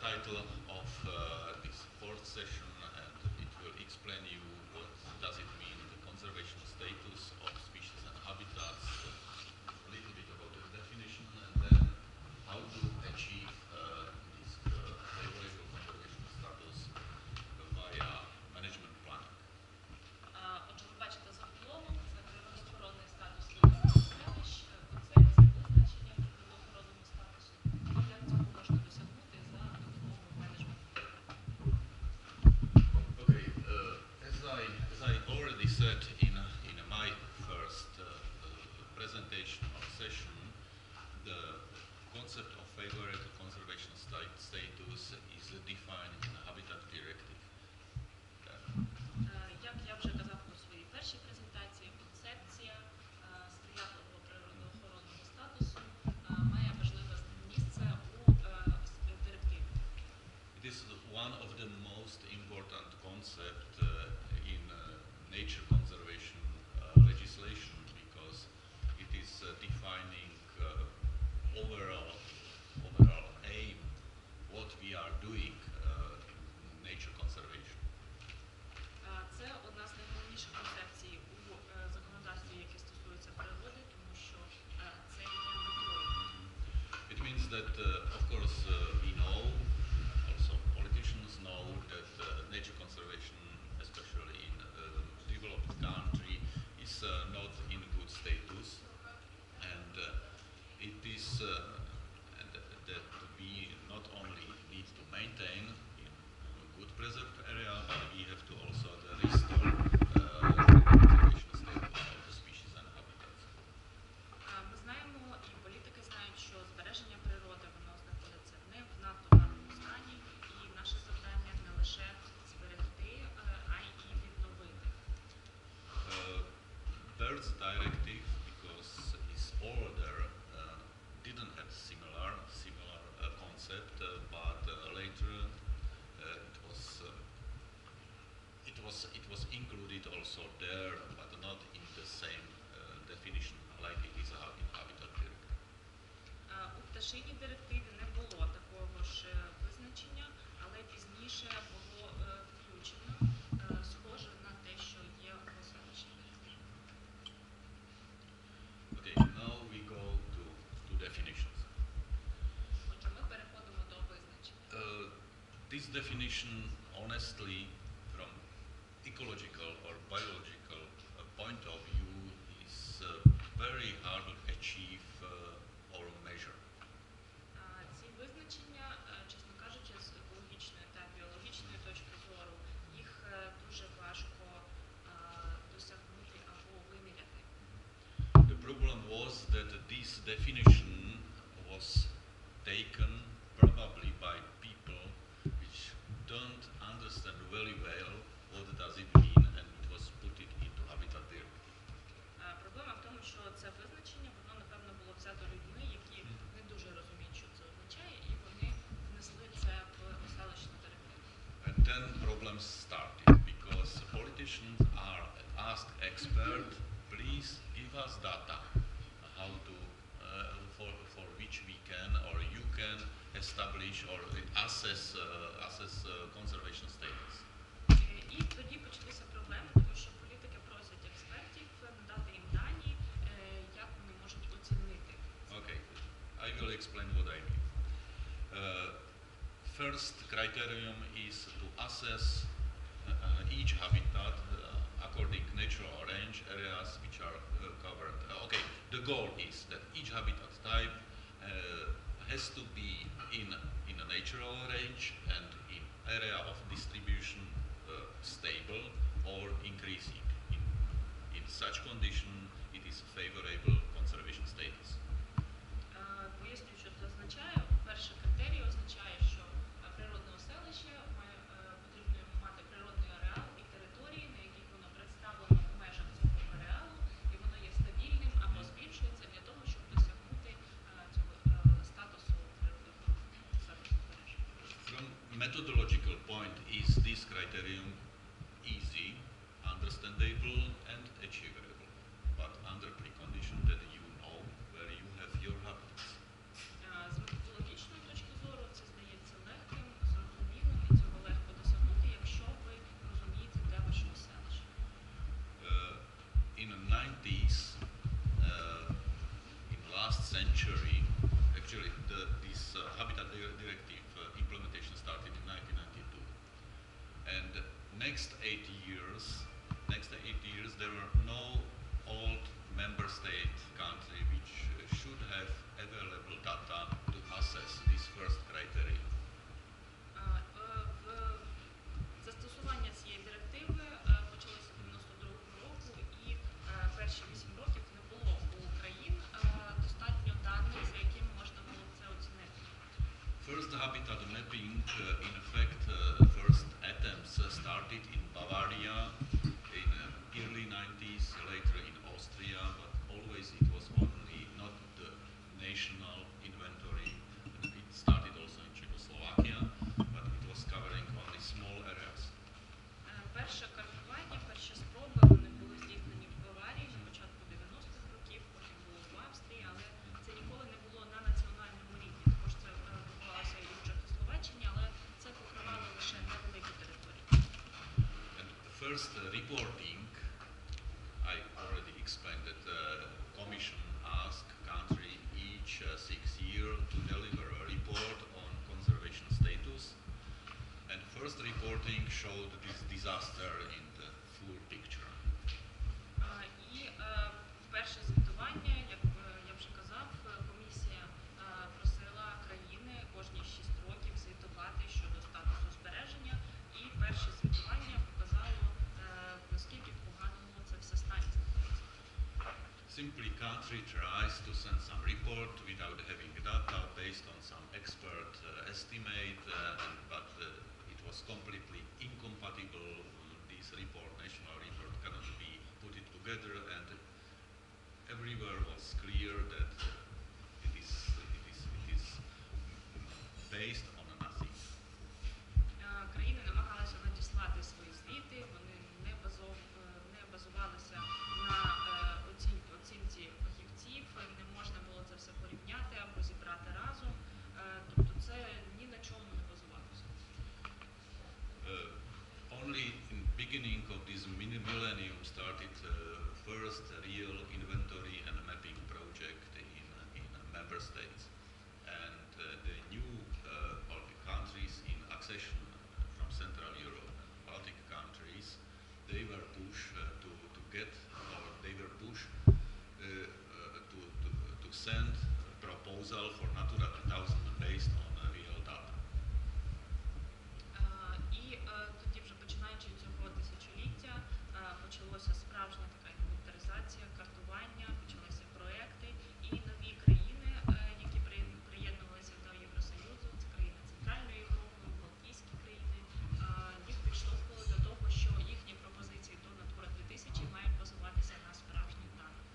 title of this fourth session, and it will explain you what does it mean, the conservation status of species and habitats, a little bit about the definition, and then how to achieve this favorable conservation status via management planning. Отже, ви бачите заголовок, це природоохоронний статус оселищ, концепція визначення природоохоронного статусу. Як цього можна досягнути за допомогою менеджменту? Okay, as I already said in my first presentation or session, the concept of favorable conservation status is defined in the Habitat Directive. Як я вже казав у своїй першій презентації, концепція сприятливого природоохоронного статусу має важливе місце у директиві. It is one of the most important concepts in nature conservation legislation because it is defining overall aim what we are doing in nature conservation. Це одна з найголовніших концепцій у законодавстві, яке стосується природи, тому що це є метою. It means that, of course, we know, also politicians know, that nature conservation, especially in developed country, is not in good status, and it is that we not only need to maintain in good preserved area, but we have to also restore conservation status of the species and habitats. Ми знаємо, і політики знають, що збереження природи, воно знаходиться не в надто гарному стані, і наше завдання не лише зберегти, а й і відновити. Birds Directive, because its order didn't have similar concept, but later it was included also there, but not in the same definition like it is in Habitat Directive. У пташиній директиві не було такого ж визначення, але пізніше було включено, схоже на те, що є в оселищній директиві. Okay, now we go to definitions. Отже, ми переходимо до визначень. This definition, honestly, from ecological or biological point of view, is very hard to achieve or measure. Ці визначення, чесно кажучи, з екологічної та біологічної точки зору, їх дуже важко досягнути або виміряти. The problem was that this definition was taken probably by people which don't understand very well what does it mean, and it was put it into Habitat Directive. Проблема в тому, що це визначення, воно, напевно, було взято людьми, які не дуже розуміють, що це означає, і вони внесли це в оселищну директиву. And then problems started because politicians are asked experts, please give us data how to for which we can or you can establish or assess conservation status. І тоді почалися проблеми, тому що політики просять експертів надати їм дані, як вони можуть оцінити. Okay, I will explain what I mean. First criterion is to assess each habitat according natural range areas which are covered. Okay, the goal is that each habitat type has to be in a natural range and in area of distribution stable or increasing. In such condition, it is favorable conservation status. Поясню, що це означає. Перше критерій означає, що природне оселище потрібно йому мати природний ареал і території, на яких воно представлено в межах цього ареалу, і воно є стабільним або збільшується для того, щоб досягнути цього статусу природоохоронного, статусу збереження. From methodological point, is this criterion easy, understandable, and achievable, but under precondition that you know where you have your habitats. З методологічної точки зору це здається легким, in effect, first attempts started in Bavaria in early 90s, later in Austria, but always it was only not the national inventory. It started also in Czechoslovakia, but it was covering only small areas. Перше картування, перші спроби вони були здійснені в Баварії на початку 90-х років, потім було в Австрії, але це ніколи не було на національному рівні. Також це відбувалося і в Чехословаччині, але це покривало лише невеликі території. And the first reporting, I already explained that the Commission asked country each 6 years to deliver a report on conservation status. And first reporting showed this disaster in the full picture. І перше звітування, як я вже казав, комісія просила країни кожні 6 років звітувати щодо статусу збереження, і перше звітування показало, наскільки в поганому це все стані знаходиться. Simply country tries to send some report without having data based on some expert estimate, but it was completely incompatible. This report, national report, cannot be put it together, and everywhere was clear that it is based on nothing. Країни намагалися надіслати свої звіти, вони не базувалися на оцінці фахівців, не можна було це все порівняти або зібрати разом, тобто це ні на чому не базувалося. Only in beginning of this millennium started first real inventory and mapping project in member states, and the new Baltic countries in accession from Central Europe, Baltic countries, they were pushed to get, or they were pushed to send a proposal for Natura 2000 based on real data. І тоді вже починаючи цього тисячоліття почалося справжня така інвентаризація, картування, почалися проекти, і нові країни, які приєднувалися до Євросоюзу, це країни Центральної Європи, Балтійські країни, їх підштовхували до того, що їхні пропозиції до Natura 2000 мають базуватися на справжніх даних.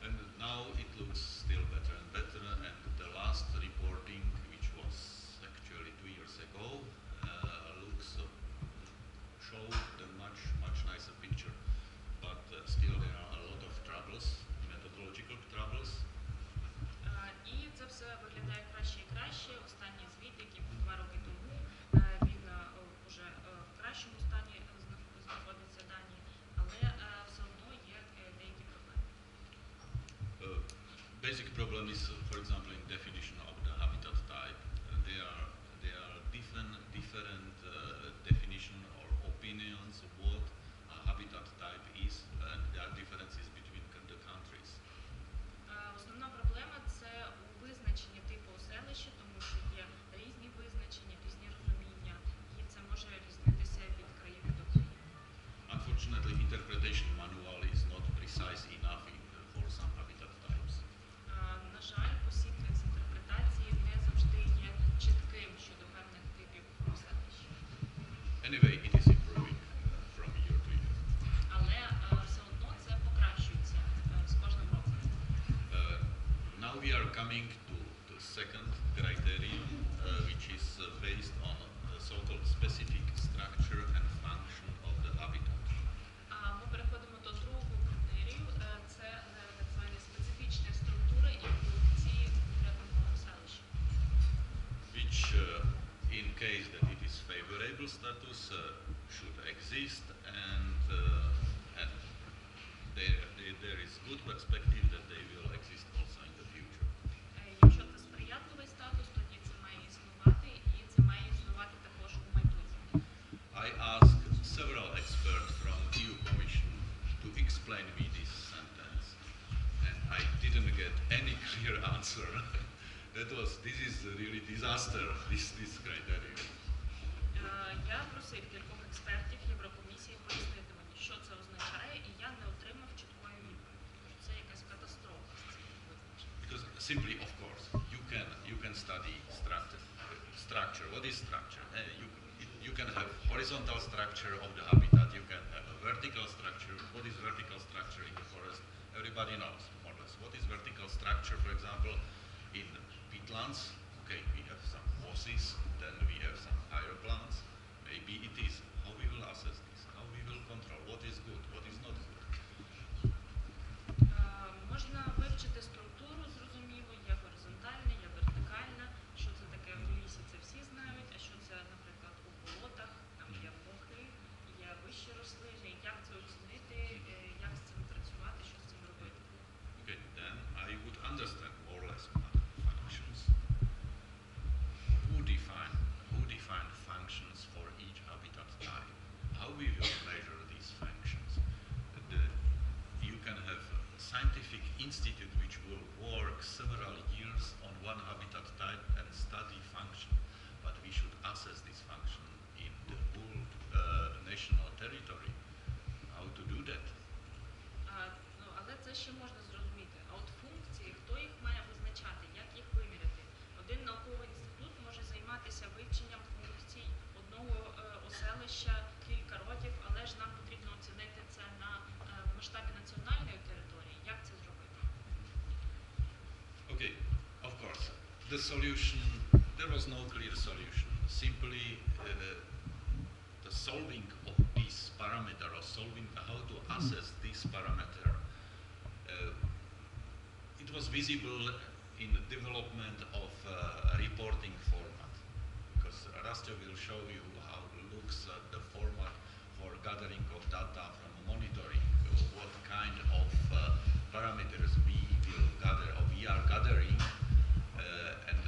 And now it looks still better and better, and the last reporting, which was actually 2 years ago, showed a much nicer picture, but still there are a lot of troubles, methodological troubles. І це все виглядає краще і краще. Останній звіт, який був 2 роки тому, він вже в кращому стані знаходиться дані, але все одно є деякі проблеми. Basic problem is, for example, in definition of the habitat type. There are different definition or opinions of what a habitat type is, and there are differences between the countries. Основна проблема – це у визначенні типу оселища, тому що є різні визначення, різні розуміння, і це може різнитися від країни до країни. Unfortunately, interpretation manual is not precise enough for some habitat types. На жаль, посібник з інтерпретації не завжди є чітким щодо певних типів оселищ. Anyway, it is improving from year to year. Але все одно це покращується з кожним роком. Now we are coming to the second criterion, which is based on the so-called specific structure and function of the habitat. Ми переходимо до другого критерію. Це так звані специфічні структури і функції конкретного оселища. Which, in case that it is favorable status, should exist, and there is good perspective that they will exist also in the future. Якщо це сприятливий статус, тоді це має існувати, і це має існувати також у майбутньому. I asked several experts from EU Commission to explain me this sentence, and I didn't get any clear answer. This is really disaster, this criteria. Я просив кількох експертів Єврокомісії пояснити мені, що це означає, і я не отримав чіткої відповіді. Це якась катастрофа з цим визначенням. Because simply, of course, you can study structure. What is structure? You can have horizontal structure of the habitat, you can have a vertical structure. What is vertical structure in the forest? Everybody knows, more or less. What is vertical structure, for example, in peatlands? Okay, we have some mosses, then we have some higher plants. Maybe it is. How we will assess this? How we will control? What is good? What is not good? Можна вивчити структуру, зрозуміло, є горизонтальна, є вертикальна. Що це таке в лісі, це всі знають, а що це, наприклад, у болотах, там є мохи, є вищі рослини, як це оцінити, як з цим працювати, що з цим робити. Okay, then I would understand more or less functions. Who define functions for each habitat type? How we will measure these functions? You can have a scientific institute which will work several years on one habitat type and study function, but we should assess this function in the whole national territory. How to do that? Але це ще можна зрозуміти. А от функції, хто їх має визначати, як їх виміряти? Один науковий інститут може займатися вивченням функцій одного оселища кілька років, але ж нам потрібно оцінити це на масштабі національної території. Як це зробити? Okay, of course. The solution, there was no clear solution. Simply the solving of this parameter, or solving how to assess this parameter, it was visible in the development of reporting format. Because Rastio will show you how looks the format for gathering of data from monitoring, what kind of parameters we will gather or we are gathering, and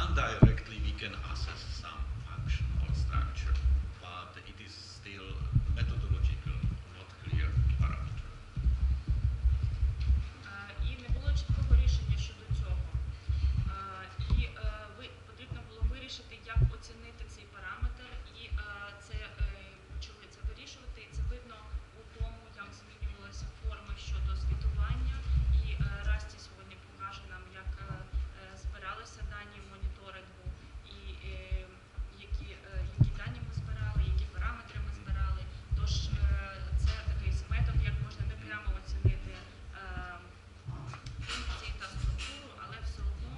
indirectly we can assess some function or structure, but it is still methodological, not clear parameter. І не було чіткого рішення щодо цього. І потрібно було вирішити, як оцінити цей параметр, і це почали це вирішувати. І це видно у тому, як змінювалися форми щодо звітування. І Расті сьогодні покаже нам, як збиралися дані моніторингу, і які дані ми збирали, які параметри ми збирали. Тож це такий метод, як можна не прямо оцінити функції та структуру, але все одно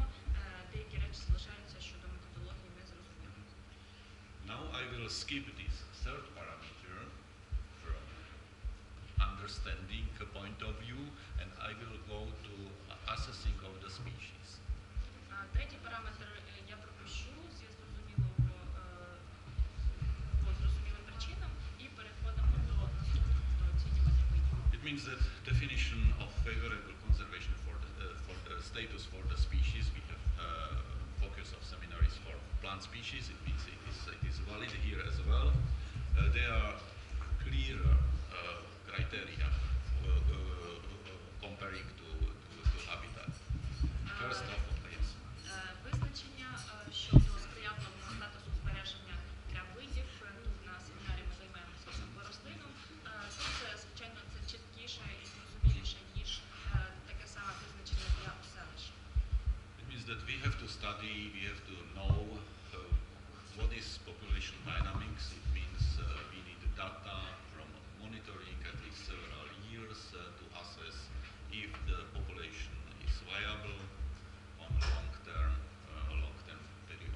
деякі речі залишаються щодо методології незрозумілими. Now I will skip this third parameter from understanding a point of view, and I will go to assessing of the species. Третій параметр я пропущу зі зрозумілим причинам і переходимо до наступного, до оцінювання видів. It means that definition of favorable conservation for the status for the species. We have focus of seminaries for plant species. It means it is valid here as well. There are clear criteria comparing to habitat. First of all, yes. Визначення щодо сприятливого статусу збереження для видів. Тут на семінарі ми займаємося саме рослином. Тут, звичайно, це чіткіше і зрозуміліше, ніж таке саме визначення для оселищ. It means that we have to study, we have to know what is population dynamics. It means we need data from monitoring at least several years to assess if the population is viable on long-term period.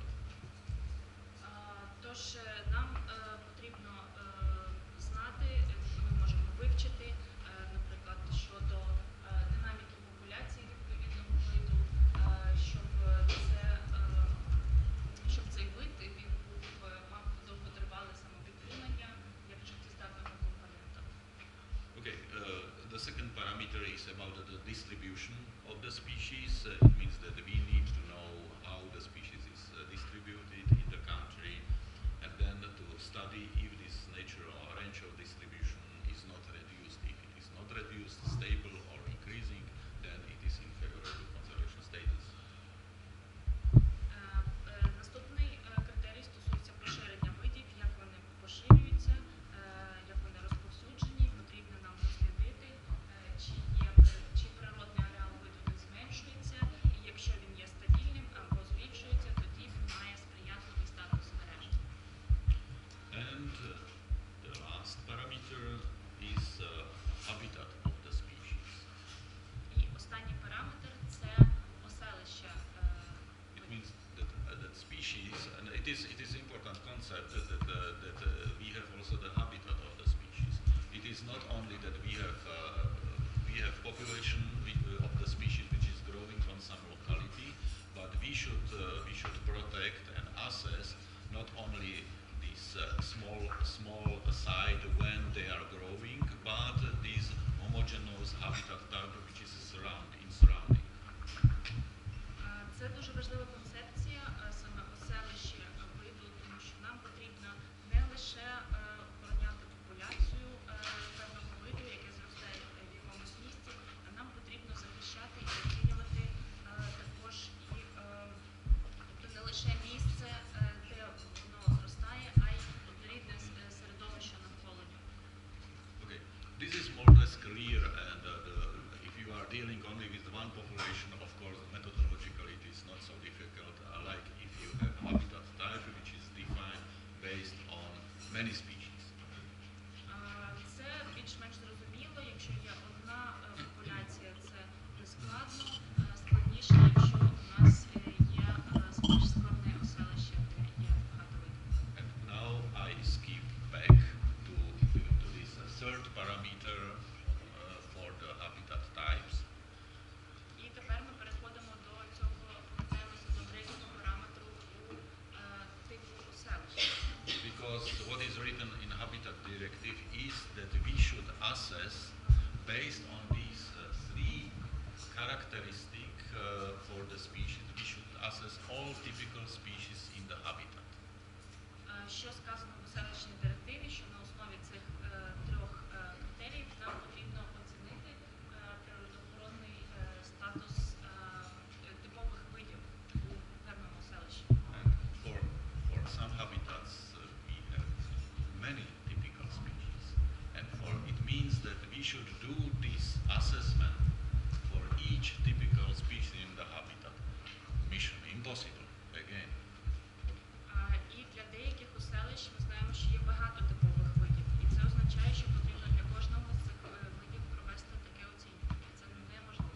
Тож нам потрібно знати, ми можемо вивчити, наприклад, щодо динаміки популяції відповідного виду, щоб цей вид він мав довготривале самовідтримання як життєздатного компонента. Okay, the second parameter is about the distribution of the species. It means that we need to know how the species is distributed in the country, and then to study if this natural range of distribution is not reduced. If it is not reduced, stable or increasing, then it is in favorable conservation status. Наступний критерій стосується поширення видів, як вони поширюються, як вони розповсюджені. Потрібно нам дослідити, чи природний ареал виду не зменшується, і якщо він є стабільним або збільшується, тоді він має population of the species which is growing from some locality, but we should protect and assess not only this small side when they are growing, but this homogeneous habitat type which is surrounding. Це дуже важлива концепція саме оселище виду, тому що нам потрібно не лише охороняти популяцію певного виду, яке зростає в якомусь місці, а нам потрібно захищати і оцінювати також і тобто не лише місце, де воно зростає, а й рідне середовище навколо нього. Okay, this is more or less clear, and if you are dealing only with one population, of course, methodologically it is not so difficult, like if you have habitat type which is defined based on many species. Це більш-менш зрозуміло, якщо є одна популяція, це не складно, складніше, якщо у нас є більш складне оселище, де є багато видів. And now I skip back to this third parameter for the habitat types. І тепер ми переходимо до цього, повертаємося до третього параметру у типу оселища. Because what is written in Habitat Directive is that we should assess based on these three characteristics for the species. We should assess all typical species in the habitat. Що сказано в оселищній директиві, що на основі цих трьох критеріїв нам потрібно оцінити природоохоронний статус типових видів у певному оселищі. And for some habitats we have many typical species, and it means that we should do this assessment for each typical species in the habitat. Mission impossible again. І для деяких оселищ ми знаємо, що є багато типових видів. І це означає, що потрібно для кожного з цих видів провести таке оцінювання. Це неможливо.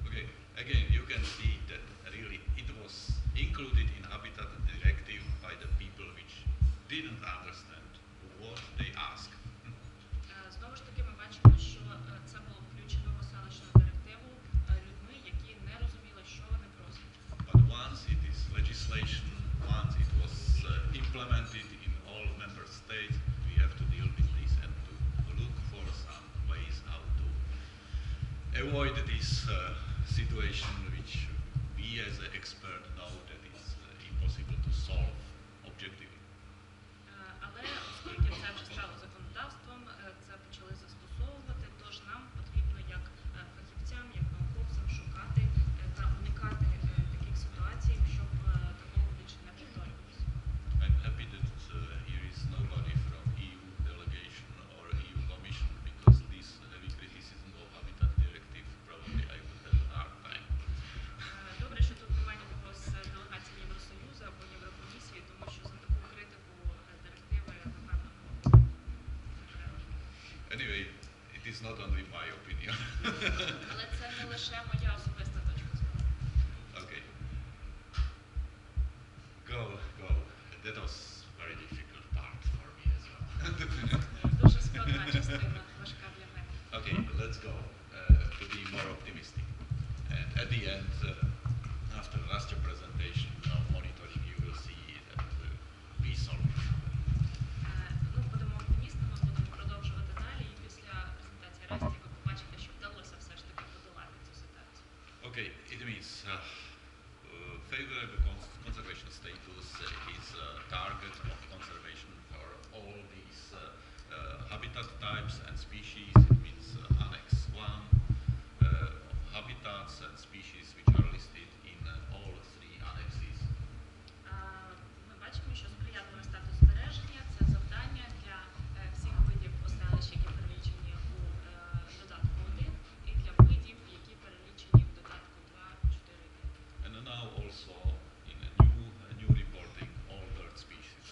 Okay, again you can see that really it was included in Habitat Directive by the people which didn't understand what they asked. Знову ж таки, ми бачимо, що це було включено в оселищну директиву людьми, які не розуміли, що вони просять. But once it is legislation, once it was implemented in all member states, we have to deal with this and to look for some ways how to avoid this situation which we as an expert know that it's impossible to solve objectively. Але оскільки це вже стало законодавством, це почали застосовувати, тож нам потрібно як фахівцям, як науковцям шукати та уникати таких ситуацій, щоб такого більше не повторювалося. I'm happy that here is nobody from EU delegation or EU Commission, because this heavy criticism of Habitat Directive probably I would have a hard time. Добре, що тут немає нікого з делегації Євросоюзу або Єврокомісії, тому що за таку критику директиви, напевно, не треба. Anyway, it is not only my opinion. Але це не лише моя особиста точка зору. Okay. Go. That was very difficult part for me as well. Дуже складна частина, важка для мене. Okay, let's go to be more optimistic. And at the end, after the last presentation of monitoring, you will see that we solved it. Ну, будемо оптимістами, будемо продовжувати далі, і після презентації Расті ви побачите, що вдалося все ж таки подолати цю ситуацію. Okay, it means favorable conservation status is a target of conservation for all these habitat types and species. It means Annex 1 habitats and species which are listed in all three annexes. Ми бачимо, що сприятливий статус збереження – це завдання для всіх видів оселищ, які перелічені у додатку 1, і для видів, які перелічені в додатку 2, 4 і 5. And now also in a new reporting, all bird species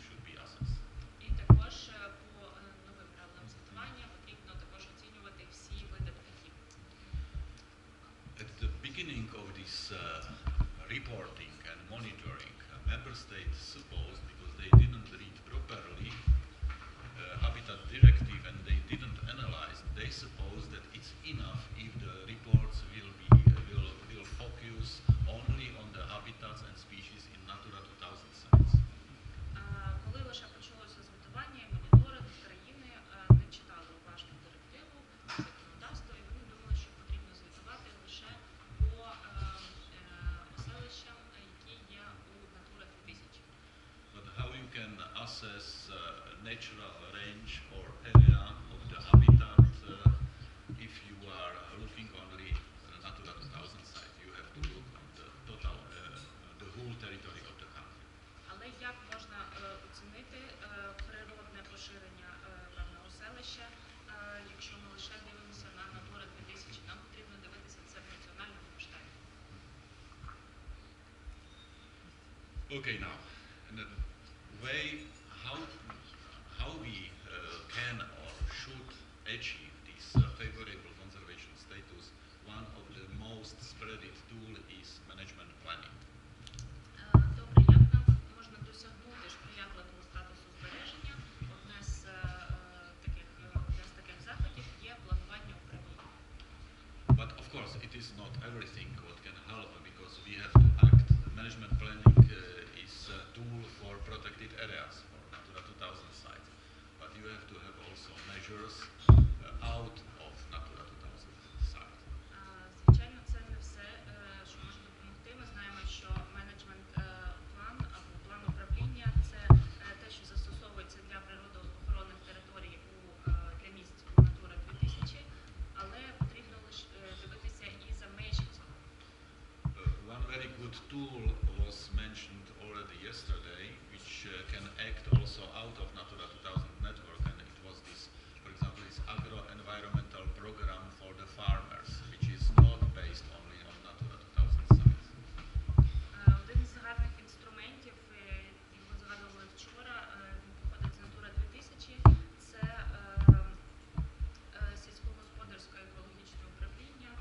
should be assessed. І також по новим правилам звітування потрібно також оцінювати всі види птахів. At the beginning of this reporting and monitoring, member states supposed, because they didn't read properly, Habitat Directive and they didn't analyze, they suppose that it's enough if the reports will focus only on the habitats and species in Natura 2000 sites. Коли лише почалося звітування і моніторинг країни, не читали уважно директиву, законодавство, і вони думали, що потрібно звітувати лише по оселищам, які є у Natura 2000. But how you can assess natural range or area of the habitat if you are looking only at Natura 2000 site? You have to look on the total, the whole territory of the country. Але як можна оцінити природне поширення певного селища, якщо ми лише дивимося на Natura 2000? Нам потрібно дивитися це в національному масштабі. Okay, now, and the way how we can or should achieve this favorable conservation status, one of the most spreaded tool is management planning. Добре, як нам можна досягнути сприятливого статусу збереження? Одне з таких заходів є планування управління. But of course, it is not everything what can help because we have to act. Management planning is a tool for protected areas, for Natura 2000 sites. But you have to have also measures out of Natura 2000 sites. Звичайно, це не все, що може допомогти. Ми знаємо, що менеджмент-план або план управління – це те, що застосовується для природоохоронних територій для місць у Natura 2000, але потрібно лише дивитися і за межі цього. One very good tool was mentioned already yesterday, which can act also out of Natura 2000 network, and it was this, for example, this agro-environmental program for the farmers, which is not based only on Natura 2000 sites. Один із гарних інструментів, його згадували вчора, він походить з Natura 2000, це сільськогосподарське екологічне управління,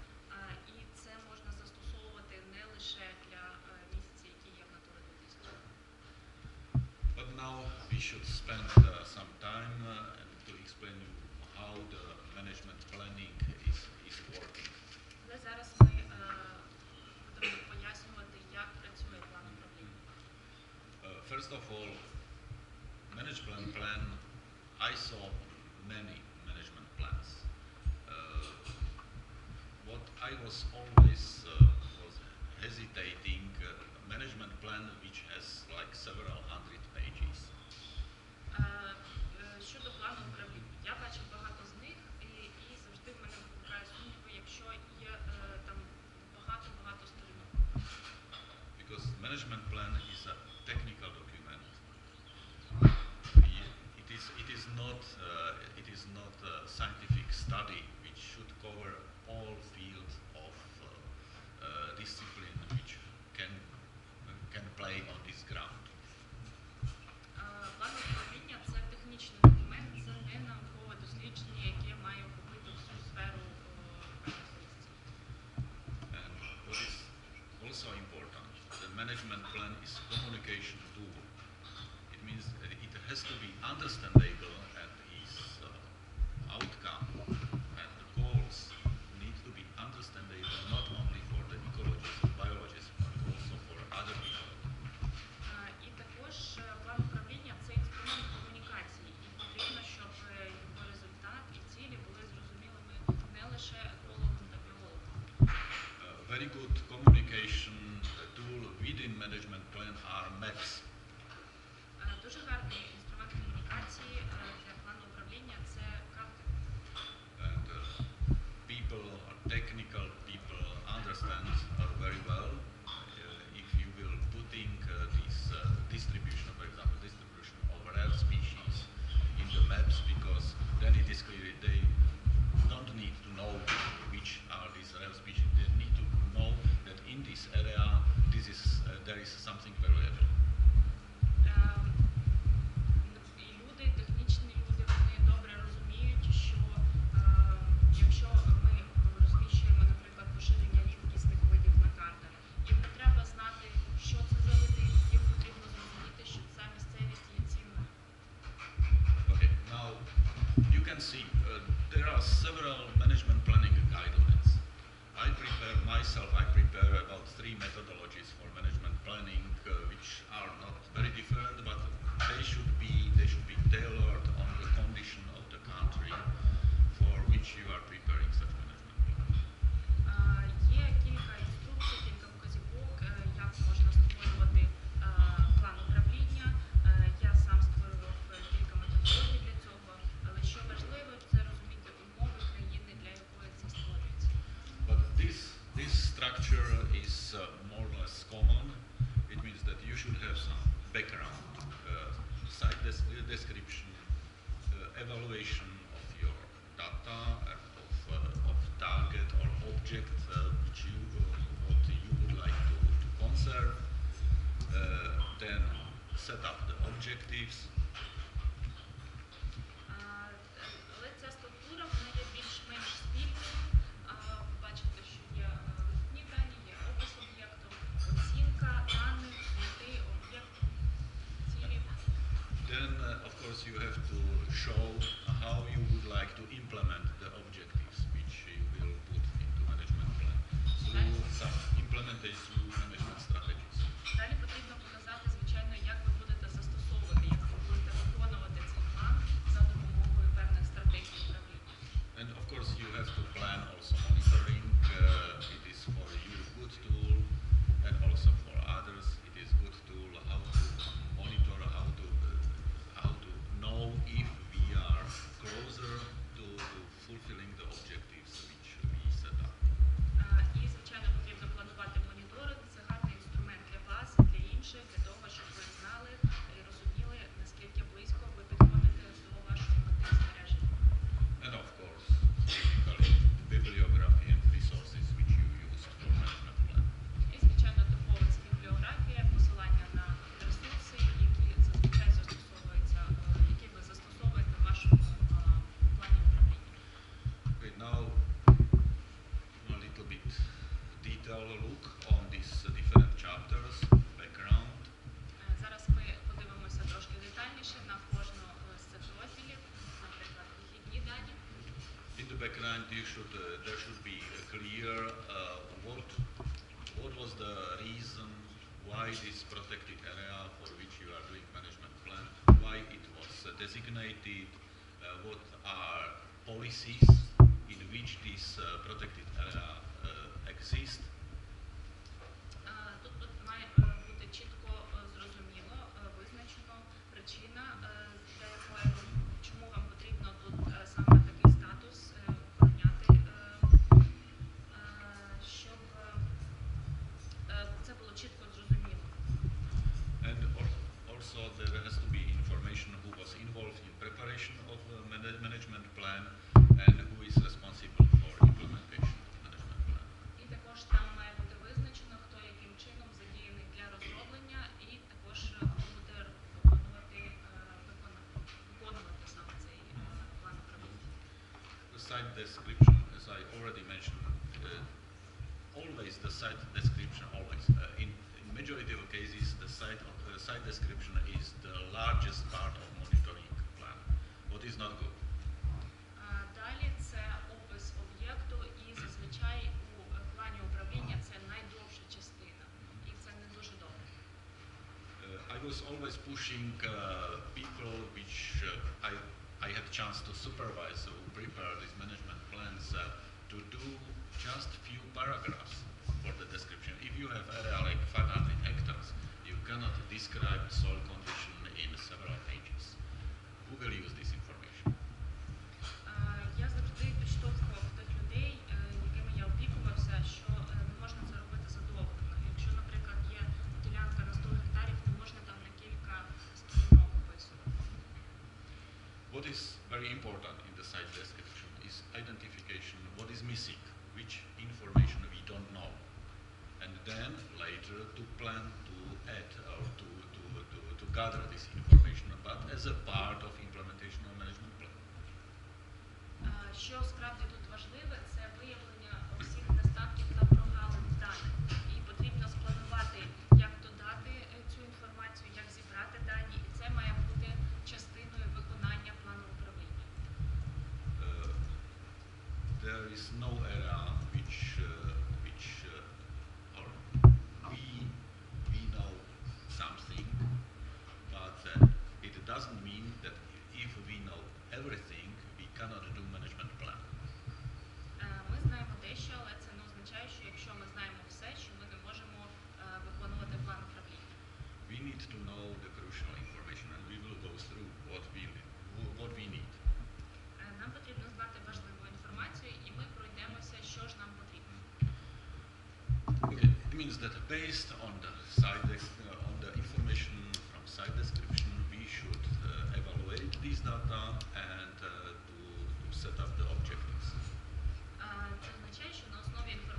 і це можна застосовувати не лише для місць, які є в Natura 2000. But now we should spend some time to explain you how the management planning is working. Але зараз ми будемо пояснювати, як працює план управління. First of all, management plan, I saw many management plans. What I was always was hesitating, management plan which has like several hundred pages. Щодо плану управління, я бачив багато з них, і завжди в мене викликає сумніви, якщо є там багато сторінок. Because management plan is a technical document. It is not a scientific study which should cover all fields of discipline which can play on this ground. План управління – це технічний документ, це не наукове дослідження, яке має охопити всю сферу певності. And what is also important, the management plan is communication tool. It means that it has to be understandable and its outcome and the goals need to be understandable not only for the ecologists and biologists but also for other people. І також план управління – це інструмент комунікації, і потрібно, щоб його результат і цілі були зрозумілими не лише екологам та біологам. Very good communication tool within management plan are maps. Дуже гарний інструмент комунікації для плану управління – це карти. And people, technical people understand very well if you will putting this distribution, for example, distribution of rare species in the maps, because then it is clear they don't need to know which are these rare species. They need to know that in this area there is something valuable. І люди, технічні object which what you would like to conserve, then set up the objectives. Але ця структура вона є більш-менш спільною. Бачите, що є вхідні дані, є опис об'єкту, оцінка даних, мети, об'єкту, цілі. Then, of course, you have to show how you would like to implement the objectives which you will put into management plan through some implementation management strategies. Далі потрібно показати, звичайно, як ви будете застосовувати, як ви будете виконувати цей план за допомогою певних стратегій управління. And of course, you have to plan also monitoring. It is for you a good tool, and also for others it is good tool how to monitor, how to know if we are closer to fulfilling the objectives which we set up. І, звичайно, потрібно планувати моніторинг. Це гарний інструмент для вас, для інших, для того, щоб ви знали і розуміли, наскільки близько ви підходите до вашої мети збереження. And of course, typically, bibliography and resources which you use for management plan. І, звичайно, типово це бібліографія, посилання на ресурси, які зазвичай застосовуються, які ви застосовуєте в вашому плані управління. Okay, now a little bit detailed look on these different chapters, background. Зараз ми подивимося трошки детальніше на кожну з цих розділів, наприклад, вихідні дані. In the background, there should be clear what was the reason why this protected area for which you are doing management plan, why it was designated, what are policies in which this protected area exists. Тут має бути чітко зрозуміло, визначено причина, для якої чому вам потрібно тут саме такий статус охороняти, щоб це було чітко зрозуміло. And also there has to be information who was involved in preparation of the management plan and who is responsible for implementation of management plan. І також там має бути визначено, хто яким чином задіяний для розроблення, і також хто буде виконувати саме цей план управління. The site description, as I already mentioned, always the site description, in majority of cases, the site description is the largest part of monitoring plan. What is not good? Далі це опис об'єкту, і зазвичай у плані управління це найдовша частина, і це не дуже добре. I was always pushing people which I had chance to supervise who prepare these management plans to do just few paragraphs for the description. If you have area like 500 hectares, you cannot describe soil condition in several pages. Who will use this information? Я завжди підштовхував тих людей, якими я опікувався, що не можна це робити задовго. Якщо, наприклад, є ділянка на 100 гектарів, не можна там на кілька сторінок описувати. What is very important in the site description is identification what is missing, which information we don't know, and then later to plan to add or to gather this information, but as a part of implementation of management plan. Що справді тут важливе, це виявлення усіх недостатків та прогалин даних. І потрібно спланувати, як додати цю інформацію, як зібрати дані, і це має бути частиною виконання плану управління. There is no area which or we know something, but it doesn't mean that if we know everything, we cannot do management plan. Ми знаємо дещо, але це не означає, що якщо ми знаємо все, що ми не можемо виконувати план управління. We need to know the crucial information, and we will go through what we need. Нам потрібно знати важливу інформацію, і ми пройдемося, що ж нам потрібно. Okay. It means that based on the information from site description, we should evaluate these data and to set up the objectives. Це означає, що на основі інформації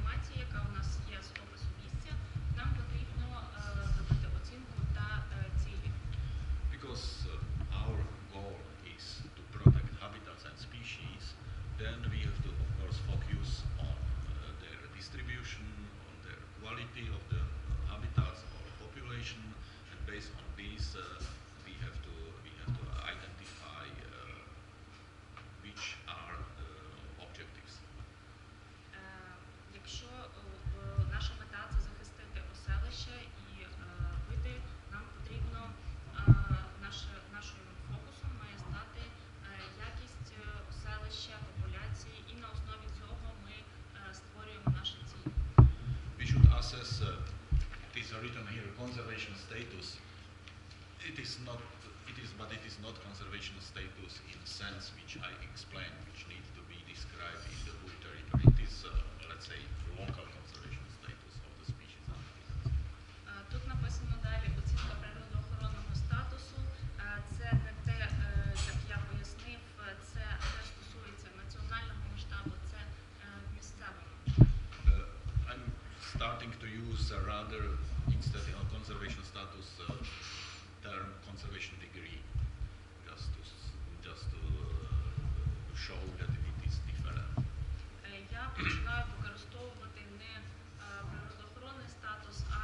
it is not. But it is not conservation status in a sense which I explained, which needs to be described in the whole territory. It is, let's say, local conservation status of the species and habitats. Тут написано далі оцінка природоохоронного статусу. Це не те, як я пояснив, це не стосується національного масштабу, це місцевого. I'm starting to use rather instead of conservation status term conservation degree, just to show that it is different. Я починаю використовувати не природоохоронний статус, а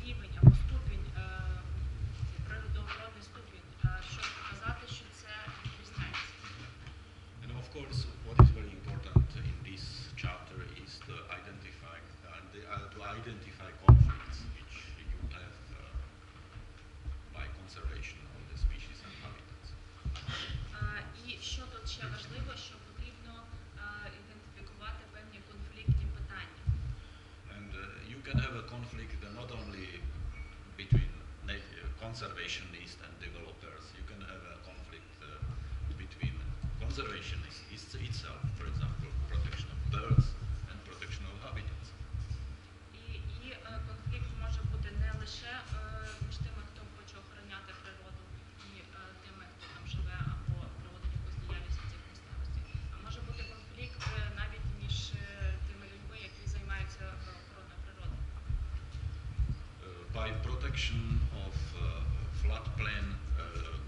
рівень або ступінь, природоохоронний ступінь, щоб показати, що це відрізняється. And of course, what is very important in this chapter is to identify conflicts which you have by conservation of the species and habitats. І що тут ще важливо, що потрібно ідентифікувати певні конфліктні питання. And you can have a conflict not only between conservationists and developers. You can have a conflict between conservationists itself, for example, protection of birds and protection of habitats. І конфлікт може бути не лише між тими, хто хоче охороняти природу, і тими, хто там живе або проводить якусь діяльність в цих місцевостях. А може бути конфлікт навіть між тими людьми, які займаються охороною природи. By protection of floodplain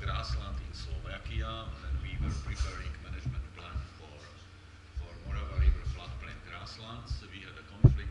grassland in Slovakia, when we were preparing management plan for Morava River floodplain grasslands, we had a conflict